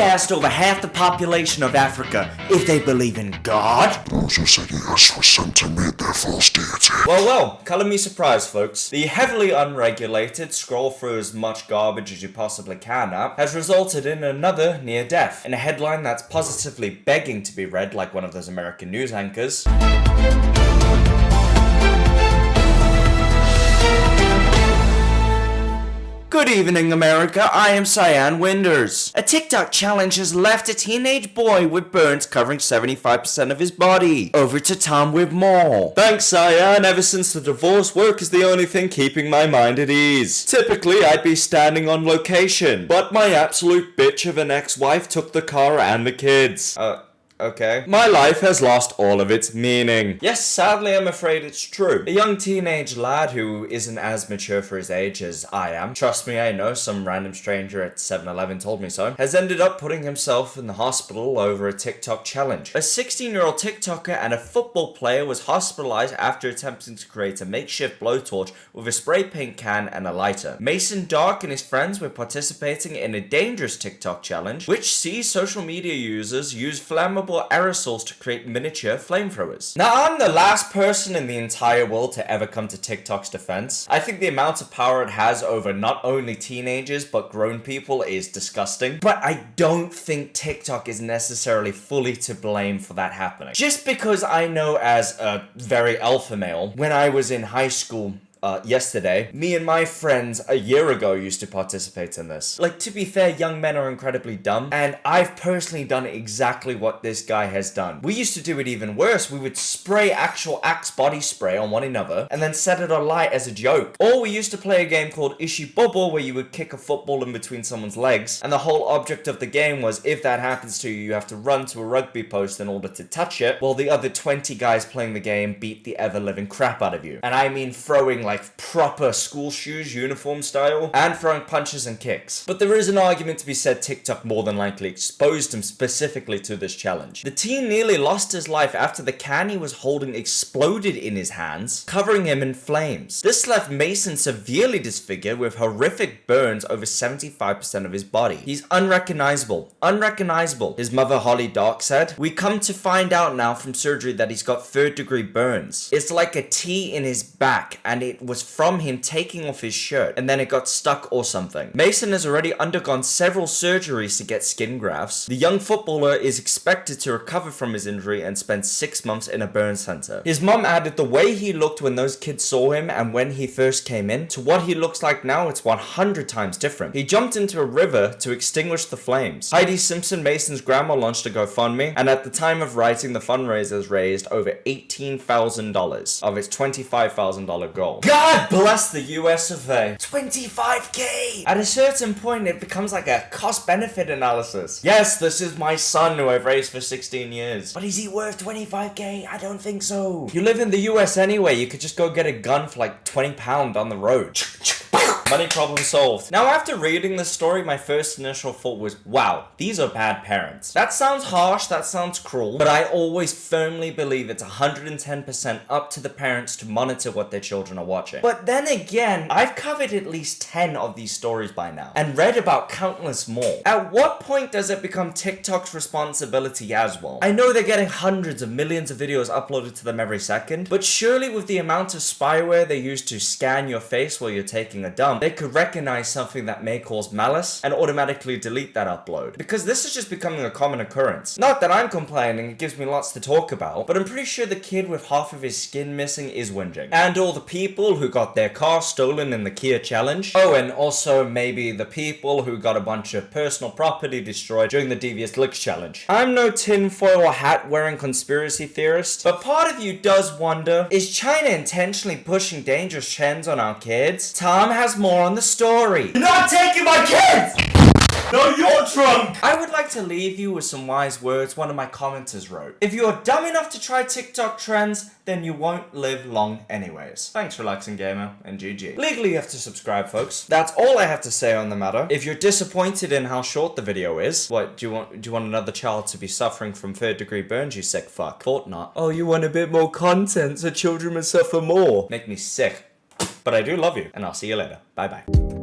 asked over half the population of Africa if they believe in God. Those who said yes were sent to meet their false deity. Well, color me surprised, folks. The heavily unregulated, scroll through as much garbage as you possibly can app has resulted in another near death, in a headline that's positively begging to be read like one of those American news anchors. Good evening, America. I am Cyan Winders. A TikTok challenge has left a teenage boy with burns covering 75% of his body. Over to Tom with more. Thanks, Cyan. Ever since the divorce, work is the only thing keeping my mind at ease. Typically, I'd be standing on location, but my absolute bitch of an ex-wife took the car and the kids. Okay. My life has lost all of its meaning. Yes, sadly, I'm afraid it's true. A young teenage lad who isn't as mature for his age as I am, trust me, I know, some random stranger at 7-Eleven told me so, has ended up putting himself in the hospital over a TikTok challenge. A 16-year-old TikToker and a football player was hospitalized after attempting to create a makeshift blowtorch with a spray paint can and a lighter. Mason Dark and his friends were participating in a dangerous TikTok challenge, which sees social media users use flammable aerosols to create miniature flamethrowers. Now, I'm the last person in the entire world to ever come to TikTok's defense. I think the amount of power it has over not only teenagers but grown people is disgusting. But I don't think TikTok is necessarily fully to blame for that happening. Just because I know as a very alpha male, when I was in high school, yesterday, me and my friends a year ago used to participate in this. Like, to be fair, young men are incredibly dumb, and I've personally done exactly what this guy has done. We used to do it even worse. We would spray actual Axe body spray on one another, and then set it alight as a joke. Or we used to play a game called Ishi Bobo, where you would kick a football in between someone's legs, and the whole object of the game was, if that happens to you, you have to run to a rugby post in order to touch it, while the other 20 guys playing the game beat the ever-living crap out of you. And I mean throwing like proper school shoes, uniform style, and throwing punches and kicks. But there is an argument to be said TikTok more than likely exposed him specifically to this challenge. The teen nearly lost his life after the can he was holding exploded in his hands, covering him in flames. This left Mason severely disfigured with horrific burns over 75% of his body. He's unrecognizable. Unrecognizable, his mother Holly Dark said. We come to find out now from surgery that he's got 3rd-degree burns. It's like a T in his back, and it was from him taking off his shirt, and then it got stuck or something. Mason has already undergone several surgeries to get skin grafts. The young footballer is expected to recover from his injury and spend 6 months in a burn center. His mum added the way he looked when those kids saw him and when he first came in to what he looks like now, it's 100 times different. He jumped into a river to extinguish the flames. Heidi Simpson, Mason's grandma, launched a GoFundMe, and at the time of writing, the fundraiser has raised over $18,000 of its $25,000 goal. God bless the US of A. 25k! At a certain point, it becomes like a cost-benefit analysis. Yes, this is my son who I've raised for 16 years. But is he worth 25k? I don't think so. You live in the US anyway, you could just go get a gun for like £20 on the road. Money problem solved. Now, after reading this story, my first initial thought was, wow, these are bad parents. That sounds harsh, that sounds cruel, but I always firmly believe it's 110% up to the parents to monitor what their children are watching. But then again, I've covered at least 10 of these stories by now, and read about countless more. At what point does it become TikTok's responsibility as well? I know they're getting hundreds of millions of videos uploaded to them every second, but surely with the amount of spyware they use to scan your face while you're taking a dump, they could recognize something that may cause malice and automatically delete that upload. Because this is just becoming a common occurrence. Not that I'm complaining, it gives me lots to talk about, but I'm pretty sure the kid with half of his skin missing is whinging. And all the people who got their car stolen in the Kia challenge. Oh, and also maybe the people who got a bunch of personal property destroyed during the Devious Licks challenge. I'm no tinfoil hat wearing conspiracy theorist, but part of you does wonder, is China intentionally pushing dangerous trends on our kids? Tom has more on the story. You're not taking my kids! No, you're drunk! I would like to leave you with some wise words one of my commenters wrote. If you're dumb enough to try TikTok trends, then you won't live long anyways. Thanks for Relaxing Gamer, and GG. Legally, you have to subscribe, folks. That's all I have to say on the matter. If you're disappointed in how short the video is, what, do you want another child to be suffering from 3rd-degree burns, you sick fuck? Thought not. Oh, you want a bit more content so children will suffer more? Make me sick. But I do love you, and I'll see you later. Bye-bye.